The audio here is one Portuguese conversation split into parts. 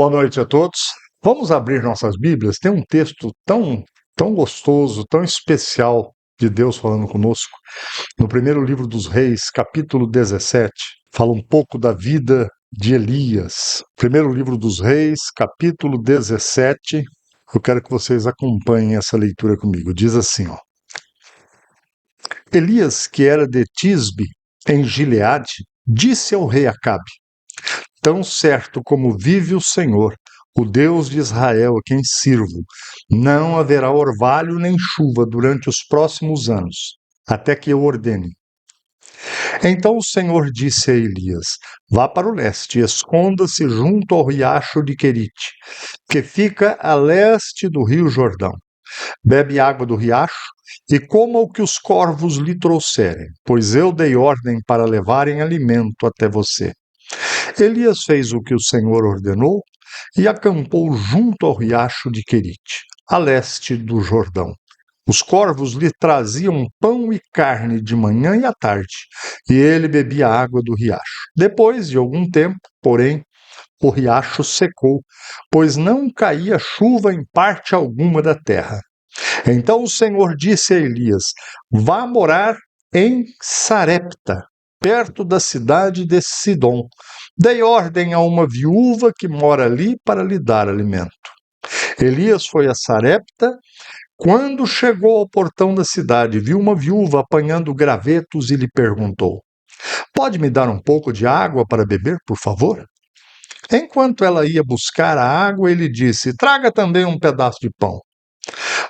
Boa noite a todos. Vamos abrir nossas Bíblias. Tem um texto tão gostoso, tão especial de Deus falando conosco. No primeiro livro dos Reis, capítulo 17, fala um pouco da vida de Elias. Primeiro livro dos Reis, capítulo 17. Eu quero que vocês acompanhem essa leitura comigo. Diz assim, ó. Elias, que era de Tisbe, em Gileade, disse ao rei Acabe: Tão certo como vive o Senhor, o Deus de Israel, a quem sirvo, não haverá orvalho nem chuva durante os próximos anos, até que eu ordene. Então o Senhor disse a Elias: Vá para o leste e esconda-se junto ao riacho de Querite, que fica a leste do rio Jordão. Bebe água do riacho e coma o que os corvos lhe trouxerem, pois eu dei ordem para levarem alimento até você. Elias fez o que o Senhor ordenou e acampou junto ao riacho de Querite, a leste do Jordão. Os corvos lhe traziam pão e carne de manhã e à tarde, e ele bebia a água do riacho. Depois de algum tempo, porém, o riacho secou, pois não caía chuva em parte alguma da terra. Então o Senhor disse a Elias: Vá morar em Sarepta, perto da cidade de Sidom. Dei ordem a uma viúva que mora ali para lhe dar alimento. Elias foi a Sarepta. Quando chegou ao portão da cidade, viu uma viúva apanhando gravetos e lhe perguntou: Pode me dar um pouco de água para beber, por favor? Enquanto ela ia buscar a água, ele disse: Traga também um pedaço de pão.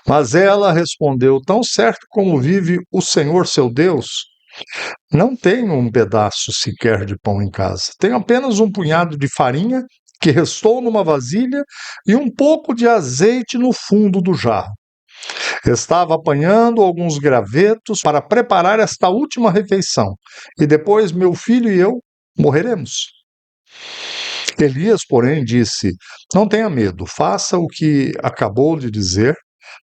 Mas ela respondeu: Tão certo como vive o Senhor seu Deus, não tenho um pedaço sequer de pão em casa. Tenho apenas um punhado de farinha que restou numa vasilha e um pouco de azeite no fundo do jarro. Estava apanhando alguns gravetos para preparar esta última refeição, e depois meu filho e eu morreremos. Elias, porém, disse: Não tenha medo, faça o que acabou de dizer,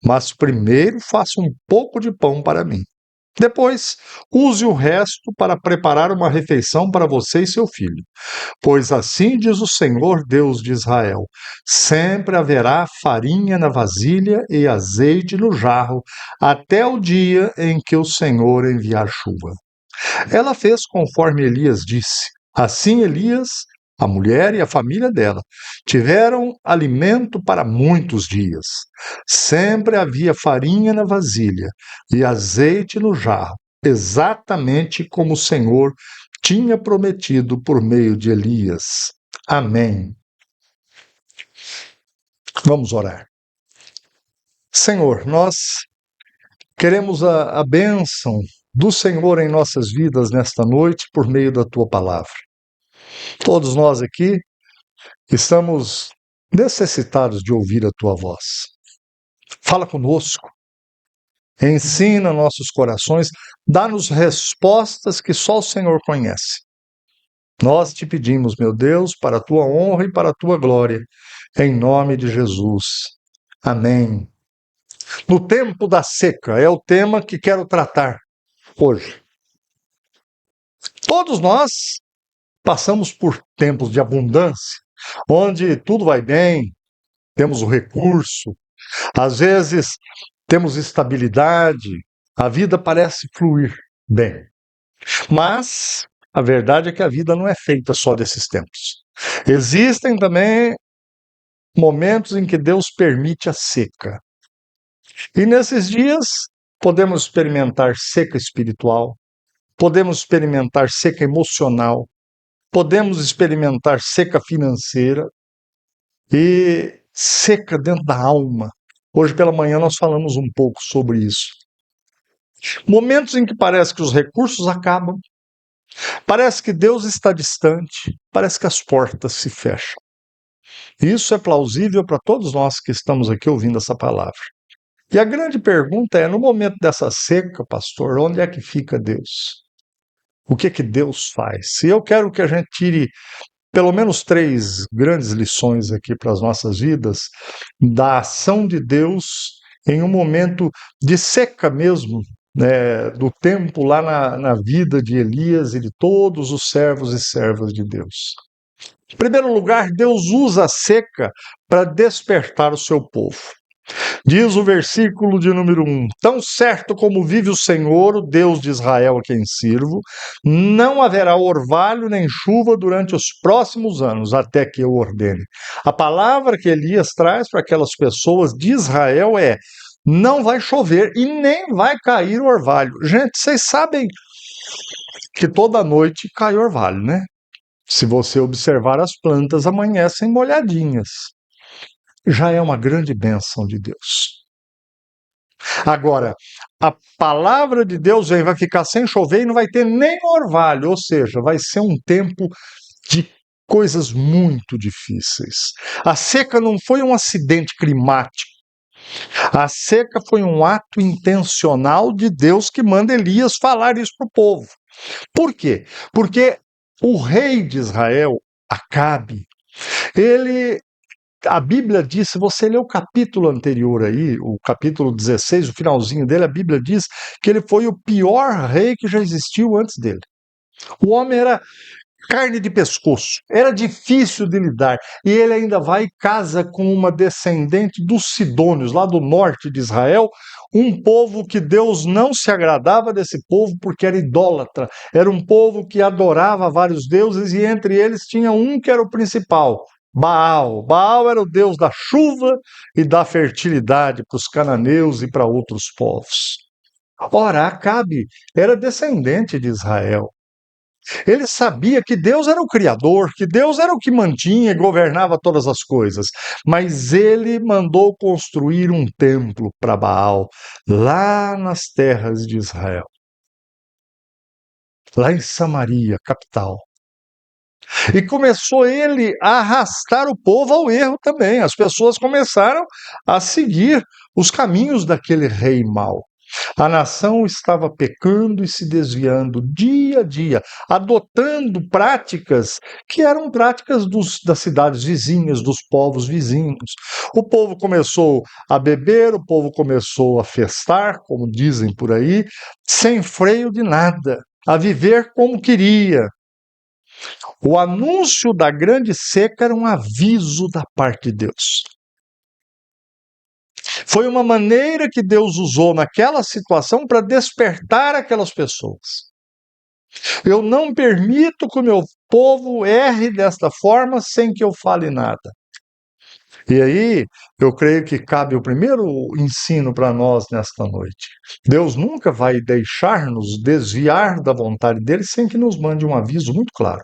mas primeiro faça um pouco de pão para mim. Depois, use o resto para preparar uma refeição para você e seu filho. Pois assim diz o Senhor, Deus de Israel: sempre haverá farinha na vasilha e azeite no jarro, até o dia em que o Senhor enviar chuva. Ela fez conforme Elias disse. Assim Elias, a mulher e a família dela tiveram alimento para muitos dias. Sempre havia farinha na vasilha e azeite no jarro, exatamente como o Senhor tinha prometido por meio de Elias. Amém. Vamos orar. Senhor, nós queremos a bênção do Senhor em nossas vidas nesta noite por meio da tua palavra. Todos nós aqui estamos necessitados de ouvir a tua voz. Fala conosco, ensina nossos corações, dá-nos respostas que só o Senhor conhece. Nós te pedimos, meu Deus, para a tua honra e para a tua glória, em nome de Jesus. Amém. No tempo da seca é o tema que quero tratar hoje. Todos nós passamos por tempos de abundância, onde tudo vai bem, temos o recurso, às vezes temos estabilidade, a vida parece fluir bem. Mas a verdade é que a vida não é feita só desses tempos. Existem também momentos em que Deus permite a seca. E nesses dias podemos experimentar seca espiritual, podemos experimentar seca emocional, podemos experimentar seca financeira e seca dentro da alma. Hoje pela manhã nós falamos um pouco sobre isso. Momentos em que parece que os recursos acabam, parece que Deus está distante, parece que as portas se fecham. Isso é plausível para todos nós que estamos aqui ouvindo essa palavra. E a grande pergunta é, no momento dessa seca, pastor, onde é que fica Deus? O que Deus faz? E eu quero que a gente tire pelo menos 3 grandes lições aqui para as nossas vidas da ação de Deus em um momento de seca mesmo, né, do tempo lá na vida de Elias e de todos os servos e servas de Deus. Em primeiro lugar, Deus usa a seca para despertar o seu povo. Diz o versículo de número 1: Tão certo como vive o Senhor, o Deus de Israel a quem sirvo, não haverá orvalho nem chuva durante os próximos anos, até que eu ordene. A palavra que Elias traz para aquelas pessoas de Israel é: não vai chover e nem vai cair orvalho. Gente, vocês sabem que toda noite cai orvalho, né? Se você observar, as plantas amanhecem molhadinhas. Já é uma grande bênção de Deus. Agora, a palavra de Deus vem, vai ficar sem chover e não vai ter nem orvalho, ou seja, vai ser um tempo de coisas muito difíceis. A seca não foi um acidente climático. A seca foi um ato intencional de Deus que manda Elias falar isso para o povo. Por quê? Porque o rei de Israel, Acabe, a Bíblia diz, se você ler o capítulo anterior aí, o capítulo 16, o finalzinho dele, a Bíblia diz que ele foi o pior rei que já existiu antes dele. O homem era carne de pescoço, era difícil de lidar. E ele ainda vai e casa com uma descendente dos Sidônios, lá do norte de Israel, um povo que Deus não se agradava desse povo porque era idólatra. Era um povo que adorava vários deuses e entre eles tinha um que era o principal, Baal. Baal era o deus da chuva e da fertilidade para os cananeus e para outros povos. Ora, Acabe era descendente de Israel. Ele sabia que Deus era o Criador, que Deus era o que mantinha e governava todas as coisas. Mas ele mandou construir um templo para Baal, lá nas terras de Israel, lá em Samaria, capital. E começou ele a arrastar o povo ao erro também. As pessoas começaram a seguir os caminhos daquele rei mau. A nação estava pecando e se desviando dia a dia, adotando práticas que eram práticas das cidades vizinhas, dos povos vizinhos. O povo começou a beber, o povo começou a festar, como dizem por aí, sem freio de nada, a viver como queria. O anúncio da grande seca era um aviso da parte de Deus. Foi uma maneira que Deus usou naquela situação para despertar aquelas pessoas. Eu não permito que o meu povo erre desta forma sem que eu fale nada. E aí, eu creio que cabe o primeiro ensino para nós nesta noite. Deus nunca vai deixar-nos desviar da vontade dele sem que nos mande um aviso muito claro.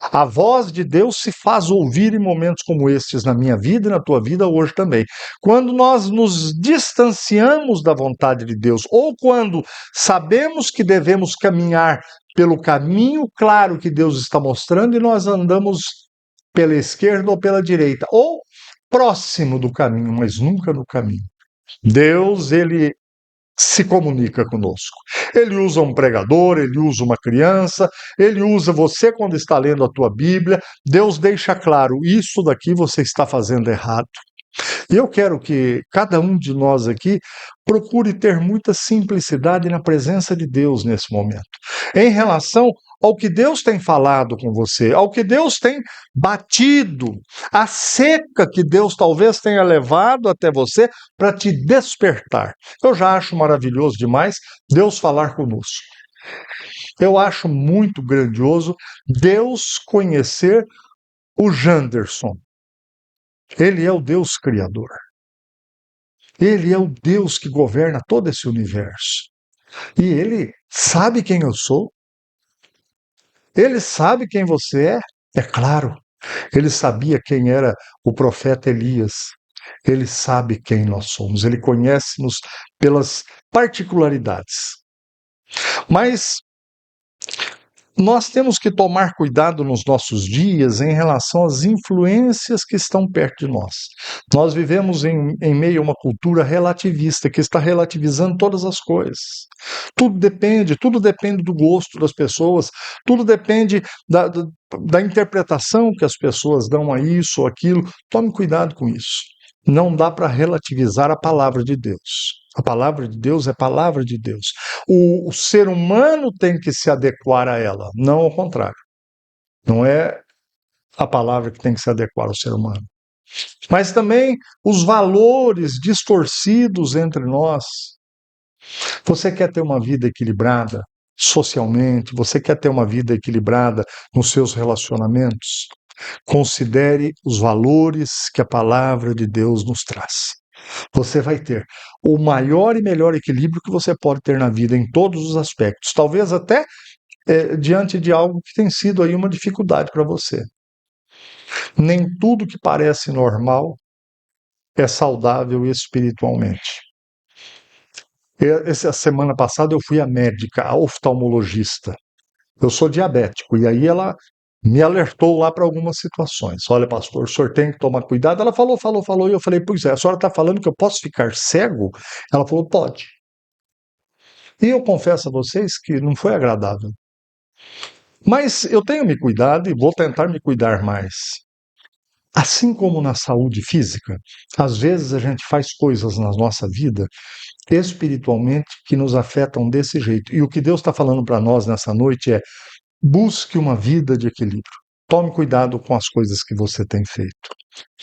A voz de Deus se faz ouvir em momentos como estes na minha vida e na tua vida hoje também. Quando nós nos distanciamos da vontade de Deus, ou quando sabemos que devemos caminhar pelo caminho claro que Deus está mostrando e nós andamos pela esquerda ou pela direita, ou próximo do caminho, mas nunca no caminho. Deus, ele se comunica conosco. Ele usa um pregador, ele usa uma criança, ele usa você quando está lendo a tua Bíblia. Deus deixa claro, isso daqui você está fazendo errado. E eu quero que cada um de nós aqui procure ter muita simplicidade na presença de Deus nesse momento. Em relação ao que Deus tem falado com você, ao que Deus tem batido, a seca que Deus talvez tenha levado até você para te despertar. Eu já acho maravilhoso demais Deus falar conosco. Eu acho muito grandioso Deus conhecer o Janderson. Ele é o Deus Criador. Ele é o Deus que governa todo esse universo. E ele sabe quem eu sou. Ele sabe quem você é. É claro, ele sabia quem era o profeta Elias. Ele sabe quem nós somos. Ele conhece-nos pelas particularidades. Mas nós temos que tomar cuidado nos nossos dias em relação às influências que estão perto de nós. Nós vivemos em meio a uma cultura relativista, que está relativizando todas as coisas. Tudo depende do gosto das pessoas, tudo depende da interpretação que as pessoas dão a isso ou aquilo. Tome cuidado com isso. Não dá para relativizar a palavra de Deus. A palavra de Deus é palavra de Deus. O ser humano tem que se adequar a ela, não ao contrário. Não é a palavra que tem que se adequar ao ser humano. Mas também os valores distorcidos entre nós. Você quer ter uma vida equilibrada socialmente? Você quer ter uma vida equilibrada nos seus relacionamentos? Considere os valores que a palavra de Deus nos traz. Você vai ter o maior e melhor equilíbrio que você pode ter na vida em todos os aspectos. Talvez até diante de algo que tem sido aí uma dificuldade para você. Nem tudo que parece normal é saudável espiritualmente. Essa semana passada eu fui à médica, a oftalmologista. Eu sou diabético e aí ela me alertou lá para algumas situações. Olha, pastor, o senhor tem que tomar cuidado. Ela falou, e eu falei, pois é, a senhora está falando que eu posso ficar cego? Ela falou, pode. E eu confesso a vocês que não foi agradável. Mas eu tenho me cuidado e vou tentar me cuidar mais. Assim como na saúde física, às vezes a gente faz coisas na nossa vida espiritualmente que nos afetam desse jeito. E o que Deus está falando para nós nessa noite é: busque uma vida de equilíbrio. Tome cuidado com as coisas que você tem feito.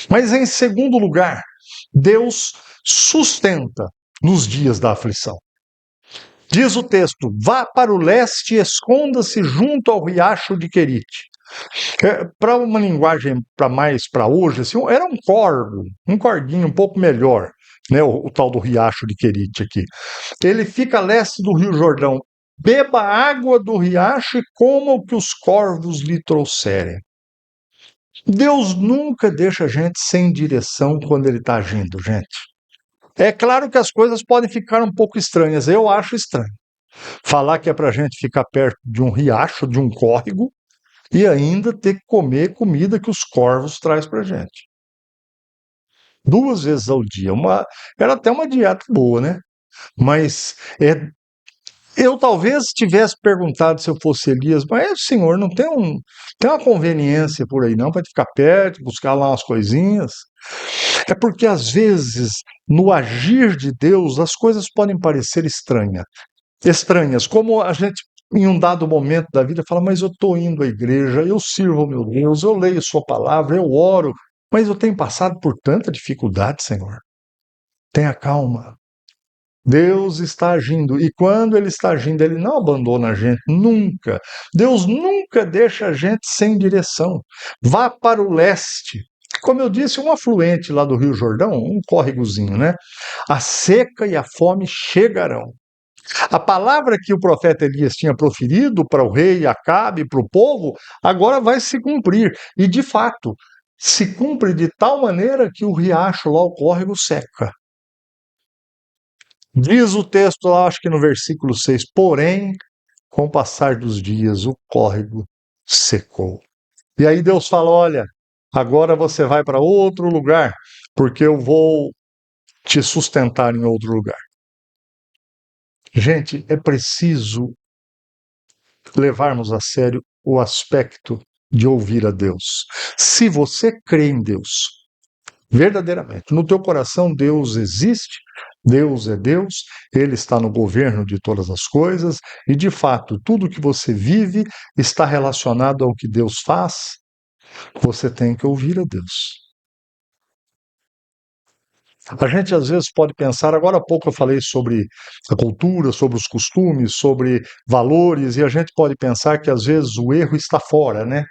Mas, em segundo lugar, Deus sustenta nos dias da aflição. Diz o texto: vá para o leste e esconda-se junto ao riacho de Querite. Para uma linguagem para hoje, assim, era um corguinho um pouco melhor, né, o tal do riacho de Querite aqui. Ele fica a leste do Rio Jordão. Beba água do riacho e coma o que os corvos lhe trouxerem. Deus nunca deixa a gente sem direção quando ele está agindo, gente. É claro que as coisas podem ficar um pouco estranhas, eu acho estranho. Falar que é para a gente ficar perto de um riacho, de um córrego, e ainda ter que comer comida que os corvos traz para a gente. 2 vezes ao dia. Era até uma dieta boa, né? Mas eu talvez tivesse perguntado se eu fosse Elias, mas senhor, não tem uma conveniência por aí não, para ficar perto, buscar lá umas coisinhas. É porque às vezes, no agir de Deus, as coisas podem parecer estranhas, como a gente em um dado momento da vida fala, mas eu estou indo à igreja, eu sirvo ao meu Deus, eu leio sua palavra, eu oro, mas eu tenho passado por tanta dificuldade, Senhor. Tenha calma. Deus está agindo, e quando Ele está agindo, Ele não abandona a gente, nunca. Deus nunca deixa a gente sem direção. Vá para o leste. Como eu disse, um afluente lá do Rio Jordão, um córregozinho, né? A seca e a fome chegarão. A palavra que o profeta Elias tinha proferido para o rei Acabe, para o povo, agora vai se cumprir. E, de fato, se cumpre de tal maneira que o riacho lá, o córrego, seca. Diz o texto lá, acho que no versículo 6, porém, com o passar dos dias, o córrego secou. E aí Deus fala, olha, agora você vai para outro lugar, porque eu vou te sustentar em outro lugar. Gente, é preciso levarmos a sério o aspecto de ouvir a Deus. Se você crê em Deus, verdadeiramente, no teu coração Deus existe, Deus é Deus, Ele está no governo de todas as coisas, e de fato, tudo que você vive está relacionado ao que Deus faz, você tem que ouvir a Deus. A gente às vezes pode pensar, agora há pouco eu falei sobre a cultura, sobre os costumes, sobre valores, e a gente pode pensar que às vezes o erro está fora, né?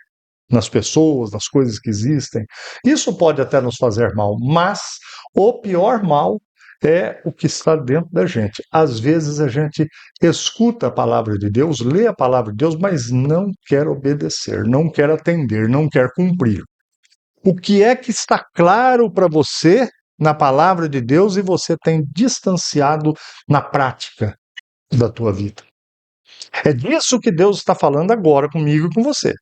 Nas pessoas, nas coisas que existem. Isso pode até nos fazer mal, mas o pior mal é o que está dentro da gente. Às vezes a gente escuta a palavra de Deus, lê a palavra de Deus, mas não quer obedecer, não quer atender, não quer cumprir. O que é que está claro para você na palavra de Deus e você tem distanciado na prática da tua vida? É disso que Deus está falando agora comigo e com você.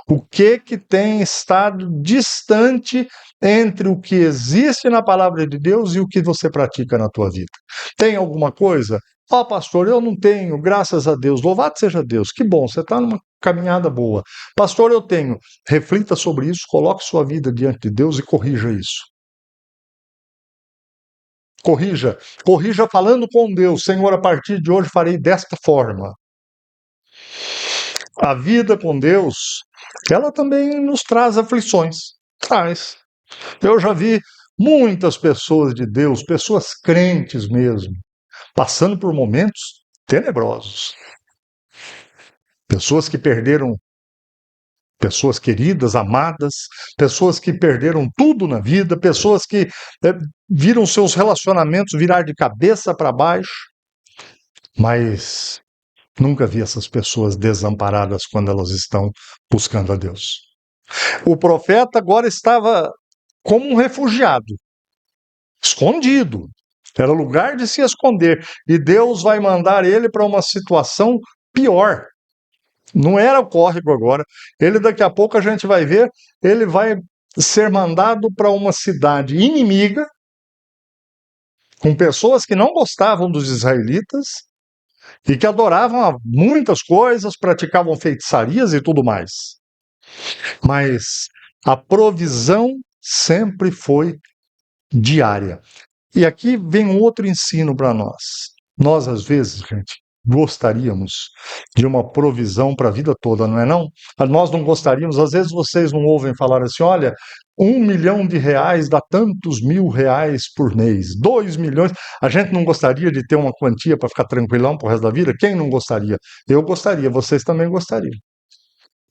O que tem estado distante entre o que existe na palavra de Deus e o que você pratica na tua vida? Tem alguma coisa? Pastor, eu não tenho, graças a Deus. Louvado seja Deus. Que bom, você está numa caminhada boa. Pastor, eu tenho. Reflita sobre isso, coloque sua vida diante de Deus e corrija isso. Corrija falando com Deus. Senhor, a partir de hoje farei desta forma. A vida com Deus ela também nos traz aflições. Traz. Eu já vi muitas pessoas de Deus, pessoas crentes mesmo, passando por momentos tenebrosos. Pessoas que perderam pessoas queridas, amadas, pessoas que perderam tudo na vida, pessoas que viram seus relacionamentos virar de cabeça para baixo, mas nunca vi essas pessoas desamparadas quando elas estão buscando a Deus. O profeta agora estava como um refugiado, escondido. Era lugar de se esconder. E Deus vai mandar ele para uma situação pior. Não era o córrego agora. Ele, daqui a pouco, a gente vai ver, ele vai ser mandado para uma cidade inimiga, com pessoas que não gostavam dos israelitas e que adoravam muitas coisas, praticavam feitiçarias e tudo mais. Mas a provisão sempre foi diária. E aqui vem um outro ensino para nós. Nós, às vezes, gente, gostaríamos de uma provisão para a vida toda, não é não? Nós não gostaríamos, às vezes vocês não ouvem falar assim, olha, R$ 1 milhão dá tantos mil reais por mês, 2 milhões. A gente não gostaria de ter uma quantia para ficar tranquilão pro resto da vida? Quem não gostaria? Eu gostaria, vocês também gostariam.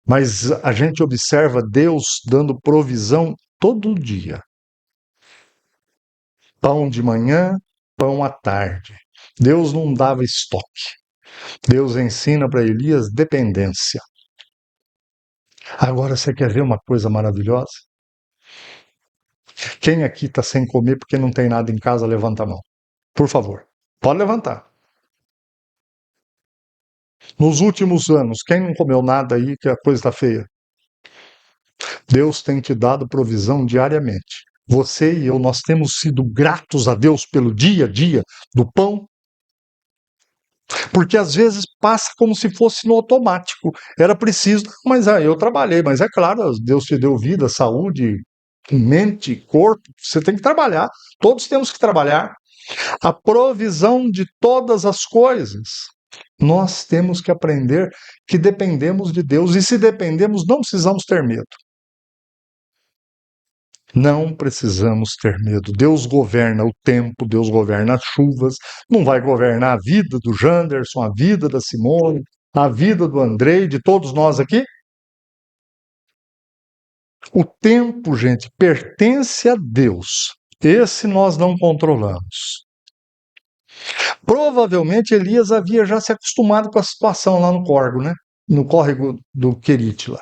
Mas a gente observa Deus dando provisão todo dia. Pão de manhã, pão à tarde. Deus não dava estoque. Deus ensina para Elias dependência. Agora você quer ver uma coisa maravilhosa? Quem aqui está sem comer porque não tem nada em casa, levanta a mão. Por favor, pode levantar. Nos últimos anos, quem não comeu nada aí que a coisa está feia? Deus tem te dado provisão diariamente. Você e eu, nós temos sido gratos a Deus pelo dia a dia do pão, porque às vezes passa como se fosse no automático. Era preciso, mas eu trabalhei, mas é claro, Deus te deu vida, saúde, mente, corpo, você tem que trabalhar. Todos temos que trabalhar. A provisão de todas as coisas. Nós temos que aprender que dependemos de Deus e se dependemos, não precisamos ter medo. Não precisamos ter medo. Deus governa o tempo, Deus governa as chuvas, não vai governar a vida do Janderson, a vida da Simone, a vida do Andrei, de todos nós aqui? O tempo, gente, pertence a Deus. Esse nós não controlamos. Provavelmente Elias havia já se acostumado com a situação lá no córrego, né? No córrego do Querite lá.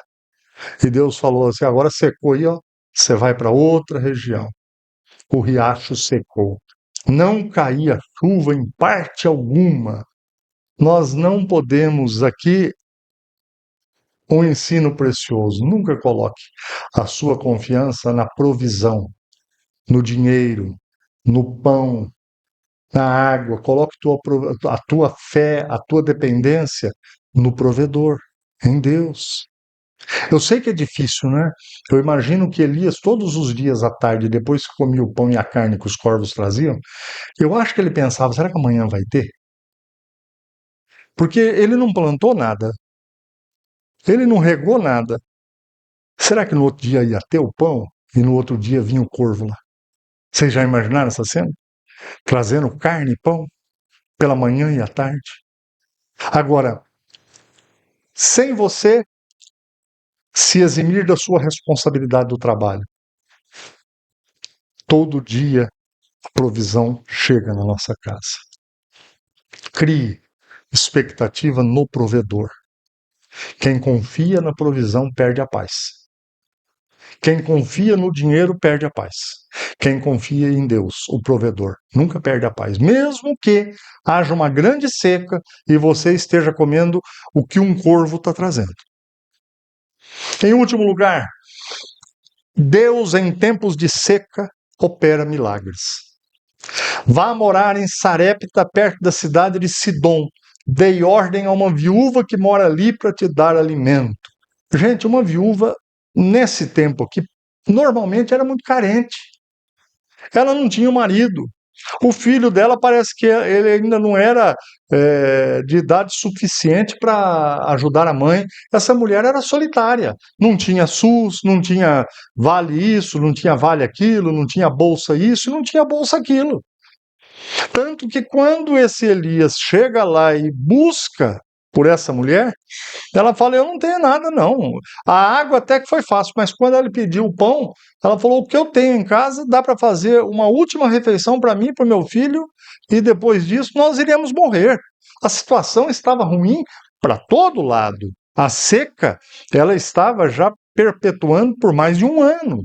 E Deus falou assim, agora secou aí, ó, você vai para outra região. O riacho secou. Não caía chuva em parte alguma. Nós não podemos aqui um ensino precioso. Nunca coloque a sua confiança na provisão, no dinheiro, no pão, na água. Coloque a tua fé, a tua dependência no provedor, em Deus. Eu sei que é difícil, né? Eu imagino que Elias, todos os dias à tarde, depois que comia o pão e a carne que os corvos traziam, eu acho que ele pensava, será que amanhã vai ter? Porque ele não plantou nada, ele não regou nada. Será que no outro dia ia ter o pão e no outro dia vinha o corvo lá? Vocês já imaginaram essa cena? Trazendo carne e pão pela manhã e à tarde. Agora, sem você se eximir da sua responsabilidade do trabalho, todo dia a provisão chega na nossa casa. Crie expectativa no provedor. Quem confia na provisão perde a paz. Quem confia no dinheiro perde a paz. Quem confia em Deus, o provedor, nunca perde a paz. Mesmo que haja uma grande seca e você esteja comendo o que um corvo está trazendo. Em último lugar, Deus em tempos de seca opera milagres. Vá morar em Sarepta, perto da cidade de Sidom. Dei ordem a uma viúva que mora ali para te dar alimento. Gente, uma viúva, nesse tempo aqui, normalmente era muito carente. Ela não tinha marido. O filho dela parece que ele ainda não era de idade suficiente para ajudar a mãe. Essa mulher era solitária. Não tinha SUS, não tinha vale isso, não tinha vale aquilo, não tinha bolsa isso, não tinha bolsa aquilo. Tanto que quando esse Elias chega lá e busca por essa mulher, ela fala: Eu não tenho nada, não. A água até que foi fácil, mas quando ela pediu o pão, ela falou: O que eu tenho em casa dá para fazer uma última refeição para mim e para o meu filho, e depois disso nós iremos morrer. A situação estava ruim para todo lado. A seca, ela estava já perpetuando por mais de um ano.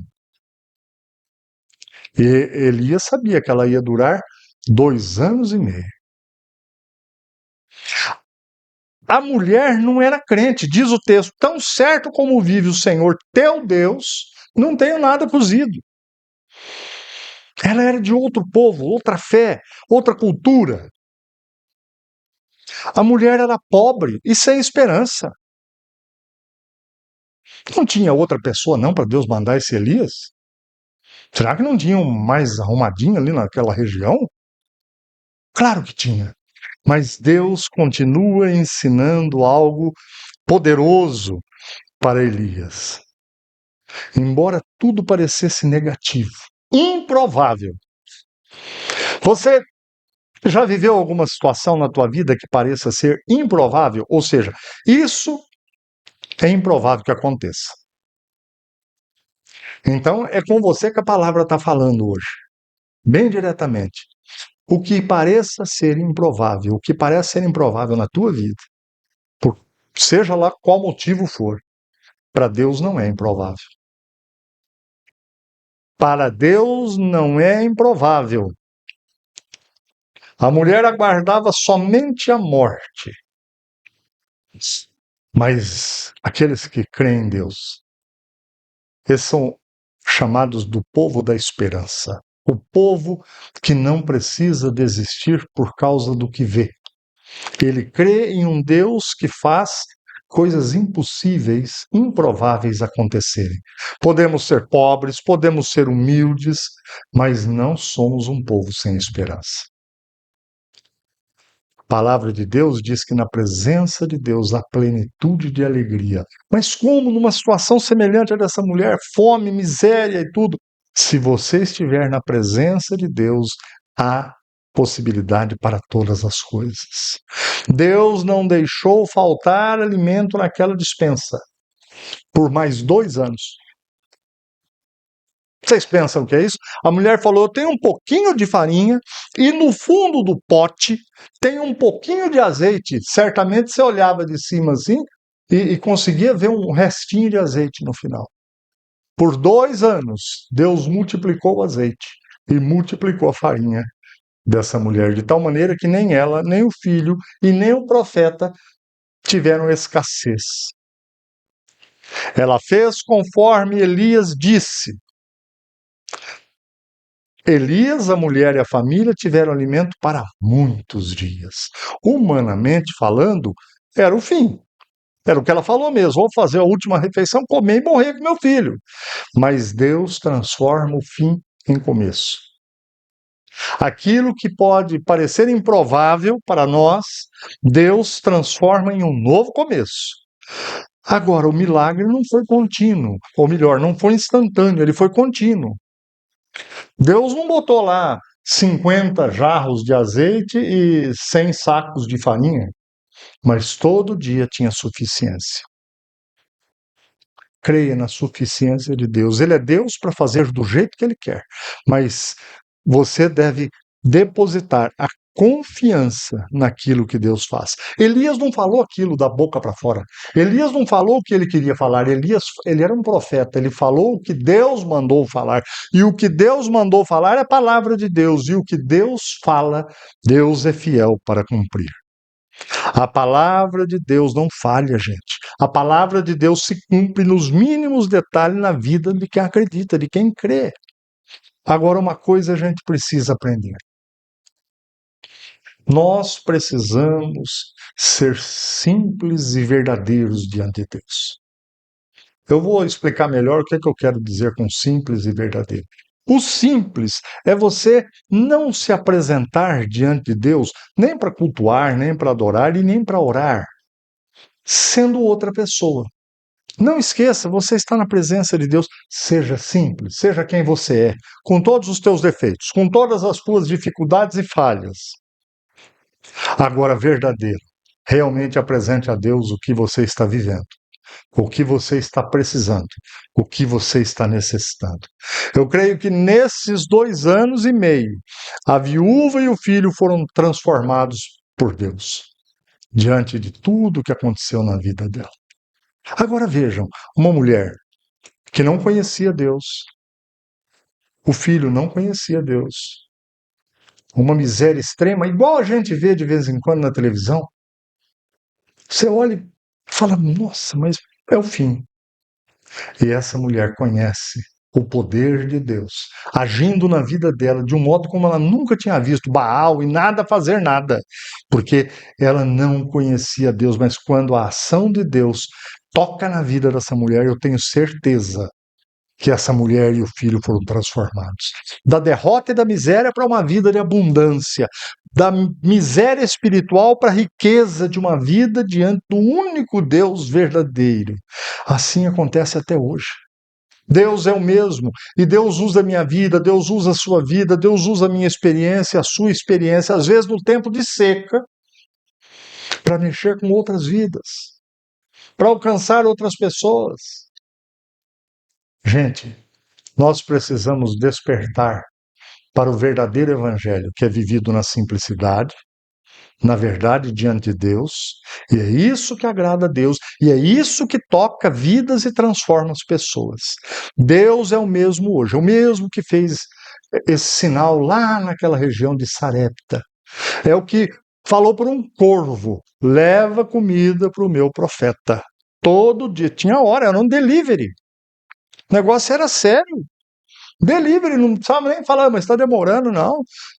E Elias sabia que ela ia durar 2 anos e meio. A mulher não era crente, diz o texto: tão certo como vive o Senhor teu Deus, não tenho nada cozido. Ela era de outro povo, outra fé, outra cultura. A mulher era pobre e sem esperança. Não tinha outra pessoa não para Deus mandar esse Elias? Será que não tinha um mais arrumadinho ali naquela região? Claro que tinha. Mas Deus continua ensinando algo poderoso para Elias. Embora tudo parecesse negativo, improvável. Você já viveu alguma situação na tua vida que pareça ser improvável? Ou seja, isso é improvável que aconteça. Então, é com você que a palavra está falando hoje, bem diretamente. O que pareça ser improvável, o que parece ser improvável na tua vida, por seja lá qual motivo for, para Deus não é improvável. Para Deus não é improvável. A mulher aguardava somente a morte. Mas aqueles que creem em Deus, esses são chamados do povo da esperança. O povo que não precisa desistir por causa do que vê. Ele crê em um Deus que faz coisas impossíveis, improváveis acontecerem. Podemos ser pobres, podemos ser humildes, mas não somos um povo sem esperança. A palavra de Deus diz que na presença de Deus há plenitude de alegria. Mas como numa situação semelhante a dessa mulher, fome, miséria e tudo? Se você estiver na presença de Deus, há possibilidade para todas as coisas. Deus não deixou faltar alimento naquela despensa por mais 2 anos. Vocês pensam que é isso? A mulher falou: Eu tenho um pouquinho de farinha e no fundo do pote tem um pouquinho de azeite. Certamente você olhava de cima assim e conseguia ver um restinho de azeite no final. Por 2 anos, Deus multiplicou o azeite e multiplicou a farinha dessa mulher, de tal maneira que nem ela, nem o filho e nem o profeta tiveram escassez. Ela fez conforme Elias disse. Elias, a mulher e a família tiveram alimento para muitos dias. Humanamente falando, era o fim. Era o que ela falou mesmo: vou fazer a última refeição, comer e morrer com meu filho. Mas Deus transforma o fim em começo. Aquilo que pode parecer improvável para nós, Deus transforma em um novo começo. Agora, o milagre não foi contínuo, ou melhor, não foi instantâneo, ele foi contínuo. Deus não botou lá 50 jarros de azeite e 100 sacos de farinha, mas todo dia tinha suficiência. Creia na suficiência de Deus. Ele é Deus para fazer do jeito que ele quer, mas você deve depositar a confiança naquilo que Deus faz. Elias não falou aquilo da boca para fora. Elias não falou o que ele queria falar. Elias, ele era um profeta, ele falou o que Deus mandou falar. E o que Deus mandou falar é a palavra de Deus, e o que Deus fala, Deus é fiel para cumprir. A palavra de Deus não falha, gente. A palavra de Deus se cumpre nos mínimos detalhes na vida de quem acredita, de quem crê. Agora, uma coisa a gente precisa aprender. Nós precisamos ser simples e verdadeiros diante de Deus. Eu vou explicar melhor o que é que eu quero dizer com simples e verdadeiro. O simples é você não se apresentar diante de Deus, nem para cultuar, nem para adorar e nem para orar, sendo outra pessoa. Não esqueça, você está na presença de Deus. Seja simples, seja quem você é, com todos os teus defeitos, com todas as tuas dificuldades e falhas. Agora, verdadeiro, realmente apresente a Deus o que você está vivendo, o que você está precisando, o que você está necessitando. Eu creio que nesses 2 anos e meio, a viúva e o filho foram transformados por Deus, diante de tudo que aconteceu na vida dela. Agora vejam, uma mulher que não conhecia Deus, o filho não conhecia Deus, uma miséria extrema, igual a gente vê de vez em quando na televisão. Você olha e fala, nossa, mas é o fim. E essa mulher conhece o poder de Deus, agindo na vida dela de um modo como ela nunca tinha visto Baal e nada fazer nada, porque ela não conhecia Deus, mas quando a ação de Deus toca na vida dessa mulher, eu tenho certeza que essa mulher e o filho foram transformados. Da derrota e da miséria para uma vida de abundância, da miséria espiritual para a riqueza de uma vida diante do único Deus verdadeiro. Assim acontece até hoje. Deus é o mesmo, e Deus usa a minha vida, Deus usa a sua vida, Deus usa a minha experiência, a sua experiência, às vezes no tempo de seca, para mexer com outras vidas, para alcançar outras pessoas. Gente, nós precisamos despertar para o verdadeiro evangelho, que é vivido na simplicidade, na verdade diante de Deus, e é isso que agrada a Deus, e é isso que toca vidas e transforma as pessoas. Deus é o mesmo hoje, é o mesmo que fez esse sinal lá naquela região de Sarepta. É o que falou por um corvo: leva comida para o meu profeta. Todo dia, tinha hora, era um delivery. O negócio era sério. Delivery, não precisava nem falar, mas está demorando, não.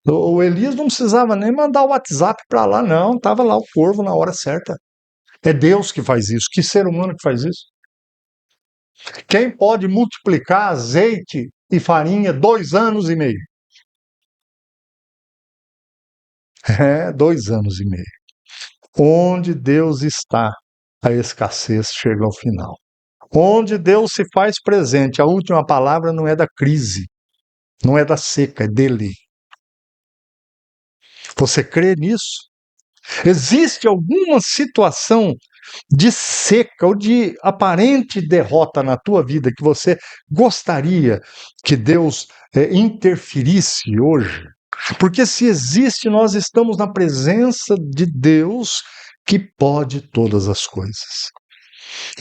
O Elias não precisava nem mandar o WhatsApp para lá, não. Estava lá o corvo na hora certa. É Deus que faz isso. Que ser humano que faz isso? Quem pode multiplicar azeite e farinha 2 anos e meio? É, 2 anos e meio. Onde Deus está, a escassez chega ao final. Onde Deus se faz presente, a última palavra não é da crise, não é da seca, é dele. Você crê nisso? Existe alguma situação de seca ou de aparente derrota na tua vida que você gostaria que Deus interferisse hoje? Porque se existe, nós estamos na presença de Deus que pode todas as coisas.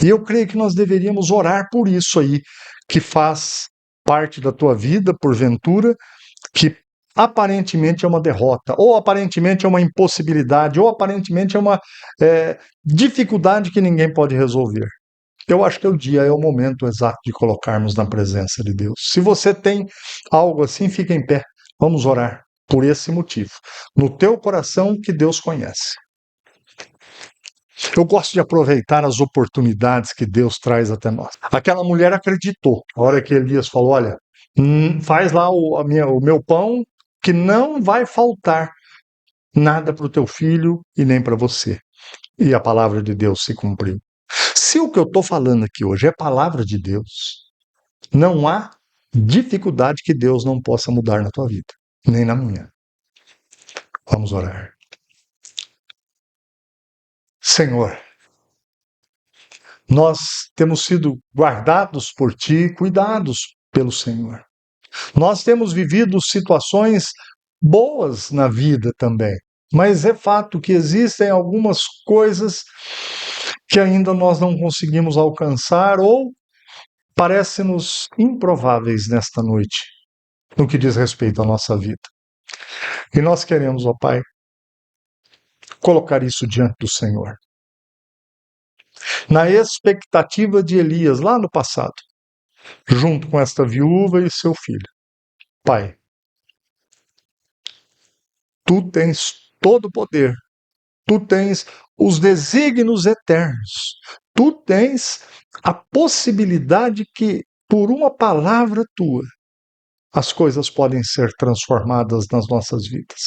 E eu creio que nós deveríamos orar por isso aí, que faz parte da tua vida, porventura, que aparentemente é uma derrota, ou aparentemente é uma impossibilidade, ou aparentemente é uma dificuldade que ninguém pode resolver. Eu acho que é o dia, é o momento exato de colocarmos na presença de Deus. Se você tem algo assim, fica em pé. Vamos orar por esse motivo. No teu coração que Deus conhece. Eu gosto de aproveitar as oportunidades que Deus traz até nós. Aquela mulher acreditou. A hora que Elias falou, olha, faz lá o meu pão, que não vai faltar nada para o teu filho e nem para você. E a palavra de Deus se cumpriu. Se o que eu estou falando aqui hoje é palavra de Deus, não há dificuldade que Deus não possa mudar na tua vida, nem na minha. Vamos orar. Senhor, nós temos sido guardados por Ti, cuidados pelo Senhor. Nós temos vivido situações boas na vida também, mas é fato que existem algumas coisas que ainda nós não conseguimos alcançar ou parecem-nos improváveis nesta noite, no que diz respeito à nossa vida. E nós queremos, ó Pai, colocar isso diante do Senhor. Na expectativa de Elias, lá no passado, junto com esta viúva e seu filho. Pai, Tu tens todo o poder, Tu tens os desígnios eternos, Tu tens a possibilidade que, por uma palavra Tua, as coisas podem ser transformadas nas nossas vidas.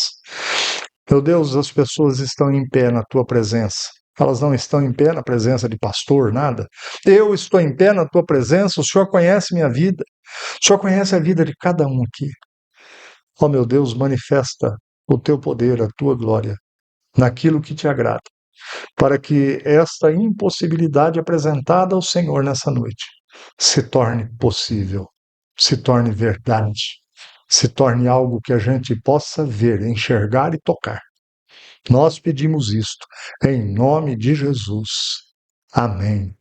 Meu Deus, as pessoas estão em pé na tua presença. Elas não estão em pé na presença de pastor, nada. Eu estou em pé na tua presença, o Senhor conhece minha vida. O Senhor conhece a vida de cada um aqui. Ó meu Deus, manifesta o teu poder, a tua glória, naquilo que te agrada, para que esta impossibilidade apresentada ao Senhor nessa noite se torne possível, se torne verdade, se torne algo que a gente possa ver, enxergar e tocar. Nós pedimos isto em nome de Jesus. Amém.